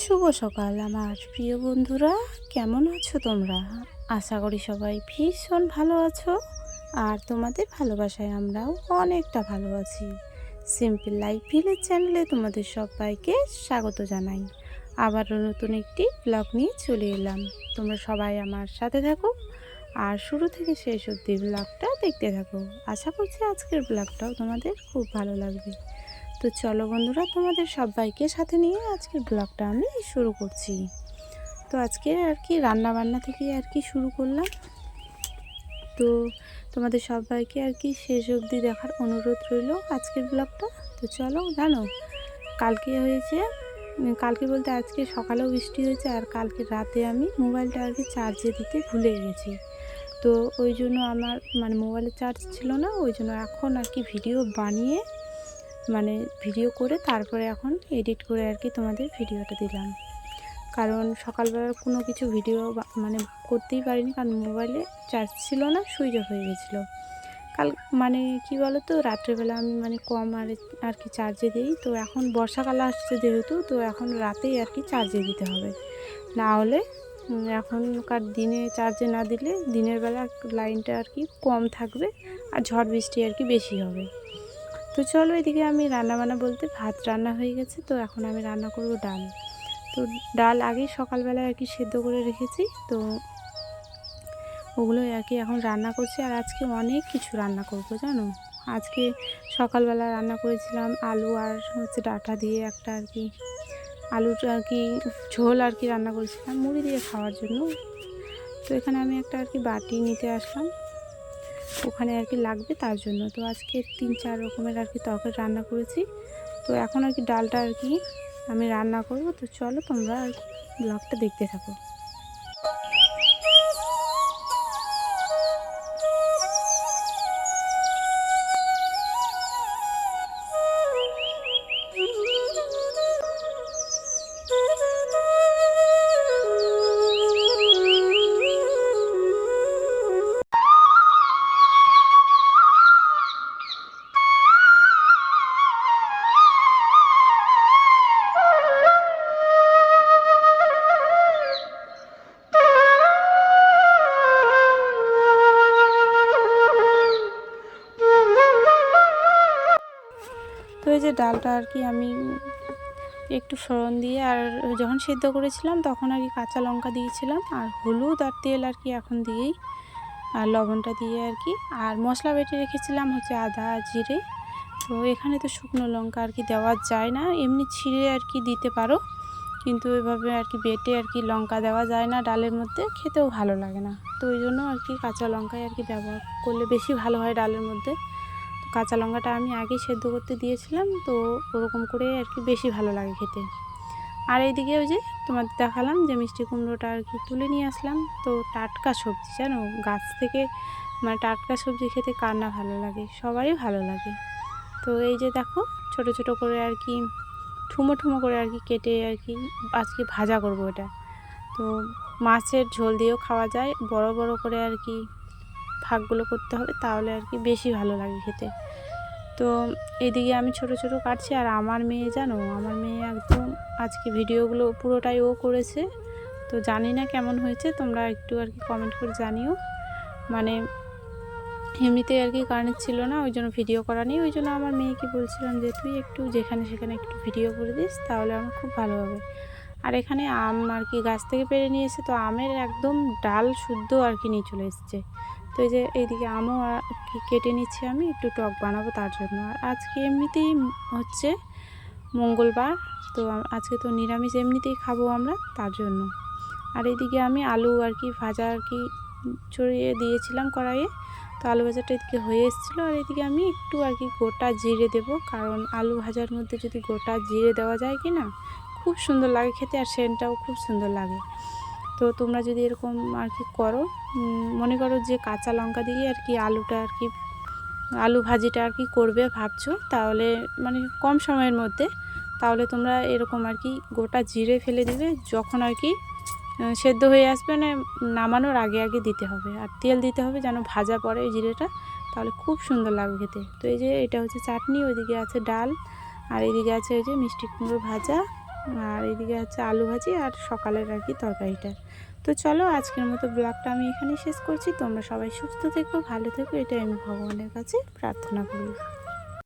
শুভ সকাল আমার প্রিয় বন্ধুরা, কেমন আছো তোমরা? আশা করি সবাই ভীষণ ভালো আছো। আর তোমাদের ভালোবাসায় আমরাও অনেকটা ভালো আছি। সিম্পল লাইফ ভিলেজ চ্যানেলে তোমাদের সবাইকে স্বাগত জানাই। আবারও নতুন একটি ব্লগ নিয়ে চলে এলাম। তোমরা সবাই আমার সাথে থাকো আর শুরু থেকে শেষ অবধি ব্লগটা দেখতে থাকো। আশা করছি আজকের ব্লগটাও তোমাদের খুব ভালো লাগবে। তো চলো বন্ধুরা, তোমাদের সবাইকে সাথে নিয়ে আজকের ব্লগটা আমি শুরু করছি। তো আজকে আর কি রান্না বান্না থেকে আর কি শুরু করলাম। তো তোমাদের সবাইকে আর কি শেষ অবধি দেখার অনুরোধ রইল আজকের ব্লগটা। তো চলো, জানো কালকে হয়েছে, কালকে বলতে আজকে সকালেও বৃষ্টি হয়েছে, আর কালকে রাতে আমি মোবাইলটা আর কি চার্জে দিতে ভুলে গেছি। তো ওই জন্য আমার মোবাইলে চার্জ ছিল না, ওই জন্য এখন আর কি ভিডিও বানিয়ে ভিডিও করে তারপরে এখন এডিট করে আর কি তোমাদের ভিডিওটা দিলাম। কারণ সকালবেলার কোনো কিছু ভিডিও করতেই পারিনি, কারণ মোবাইলে চার্জ ছিল না, সুইচ অফ হয়ে গেছিলো। কাল কি বলো তো, রাত্রেবেলা আমি কম আর কি চার্জে দিই। তো এখন বর্ষাকাল আসছে যেহেতু, তো এখন রাতেই আর কি চার্জে দিতে হবে, না হলে এখনকার দিনে চার্জে না দিলে দিনের বেলা লাইনটা আর কি কম থাকবে আর ঝড় বৃষ্টি আর কি বেশি হবে। তো চলো, এদিকে আমি রান্নাবান্না বলতে ভাত রান্না হয়ে গেছে। তো এখন আমি রান্না করব ডাল। তো ডাল আগেই সকালবেলায় আর কি সেদ্ধ করে রেখেছি, তো ওগুলোই আর কি এখন রান্না করছি। আর আজকে অনেক কিছু রান্না করব, জানো। আজকে সকালবেলা রান্না করেছিলাম আলু আর ডাঁটা দিয়ে একটা আর কি আলুর আর কি ঝোল আর কি রান্না করেছিলাম মুড়ি দিয়ে খাওয়ার জন্য। তো এখানে আমি একটা আর কি বাটি নিতে আসলাম, ওখানে আর কি লাগবে তার জন্য। তো আজকে 3-4 রকমের আর কি তরকারি রান্না করেছি। তো এখন আর কি ডালটা আর কি আমি রান্না করব। তো চলো তোমরা আর কি ব্লগটা দেখতে থাকো। তো এই যে ডালটা আর কি আমি একটু ফোড়ন দিয়ে, আর যখন সেদ্ধ করেছিলাম তখন আর কি কাঁচা লঙ্কা দিয়েছিলাম, আর হলুদ আর তেল আর কি এখন দিয়েই, আর লবণটা দিয়ে আর কি, আর মশলা বেটে রেখেছিলাম হচ্ছে আদা জিরে। তো এখানে তো শুকনো লঙ্কা আর কি দেওয়া যায় না, এমনি ছিঁড়ে আর কি দিতে পারো, কিন্তু এভাবে আর কি বেটে আর কি লঙ্কা দেওয়া যায় না ডালের মধ্যে, খেতেও ভালো লাগে না। তো ওই জন্য আর কি কাঁচা লঙ্কায় আর কি ব্যবহার করলে বেশি ভালো হয় ডালের মধ্যে। কাঁচা লঙ্কাটা আমি আগেই সেদ্ধ করতে দিয়েছিলাম, তো ওরকম করে আর কি বেশি ভালো লাগে খেতে। আর এইদিকে ওই যে তোমাদের দেখালাম যে মিষ্টি কুমড়োটা আর কি তুলে নিয়ে আসলাম। তো টাটকা সবজি, জানো, গাছ থেকে টাটকা সবজি খেতে কার না ভালো লাগে, সবারই ভালো লাগে। তো এই যে দেখো ছোট ছোট করে আর কি ঠুমো ঠুমো করে আর কি কেটে আর কি আজকে ভাজা করব এটা। তো মাছের ঝোল দিয়েও খাওয়া যায়, বড় বড় করে আর কি ভাগগুলো করতে হবে, তাহলে আর কি বেশি ভালো লাগে খেতে। তো এদিকে আমি ছোট ছোট কাটছি, আর আমার মেয়ে, জানো, আমার মেয়ে একদম আজকে ভিডিওগুলো পুরোটাই ও করেছে। তো জানি না কেমন হয়েছে, তোমরা একটু আর কি কমেন্ট করে জানিও। এমনিতে আর কি কারেন্ট ছিল না, ওই জন্য ভিডিও করা নেই। ওই জন্য আমার মেয়েকে বলছিলাম যে তুই একটু যেখানে সেখানে একটু ভিডিও করে দিস, তাহলে আমার খুব ভালো হবে। আর এখানে আম আর কি গাছ থেকে পেড়ে নিয়ে এসে, তো আমের একদম ডাল শুদ্ধ আর কি নিয়ে চলে এসছে। তো এই যে এইদিকে আমও আর কি কেটে নিচ্ছি, আমি একটু টক বানাবো তার জন্য। আর আজকে এমনিতেই হচ্ছে মঙ্গলবার, তো আজকে তো নিরামিষ এমনিতেই খাবো আমরা, তার জন্য। আর এইদিকে আমি আলু আর কি ভাজা আর কি চড়িয়ে দিয়েছিলাম কড়াইয়ে, তো আলু ভাজাটা এদিকে হয়ে এসেছিলো। আর এদিকে আমি একটু আর কি গোটা জিরে দেবো, কারণ আলু ভাজার মধ্যে যদি গোটা জিরে দেওয়া যায় কি না, খুব সুন্দর লাগে খেতে, আর সেন্টটাও খুব সুন্দর লাগে। তো তোমরা যদি এরকম আর কি করো, মনে করো যে কাঁচা লঙ্কা দিয়ে আর কি আলুটা আর কি আলু ভাজিটা আর কি করবে ভাবছো, তাহলে কম সময়ের মধ্যে, তাহলে তোমরা এরকম আর কি গোটা জিরে ফেলে দিবে যখন আর কি সেদ্ধ হয়ে আসবে, নামানোর আগে আগে দিতে হবে। আর তেল দিতে হবে যেন ভাজা পড়ে এই জিরেটা, তাহলে খুব সুন্দর লাগবে খেতে। তো এই যে এটা হচ্ছে চাটনি, ওইদিকে আছে ডাল, আর এইদিকে আছে ওই যে মিষ্টি কুমড়ো ভাজা, আর এদিকে আছে আলু ভাজি আর সকালের আর কি তরকারিটা। তো চলো আজকের মতো ব্লগটা আমি এখানেই শেষ করছি। তোমরা সবাই সুস্থ থেকো, ভালো থেকো, এটাই আমি ভগবানের কাছে প্রার্থনা করি।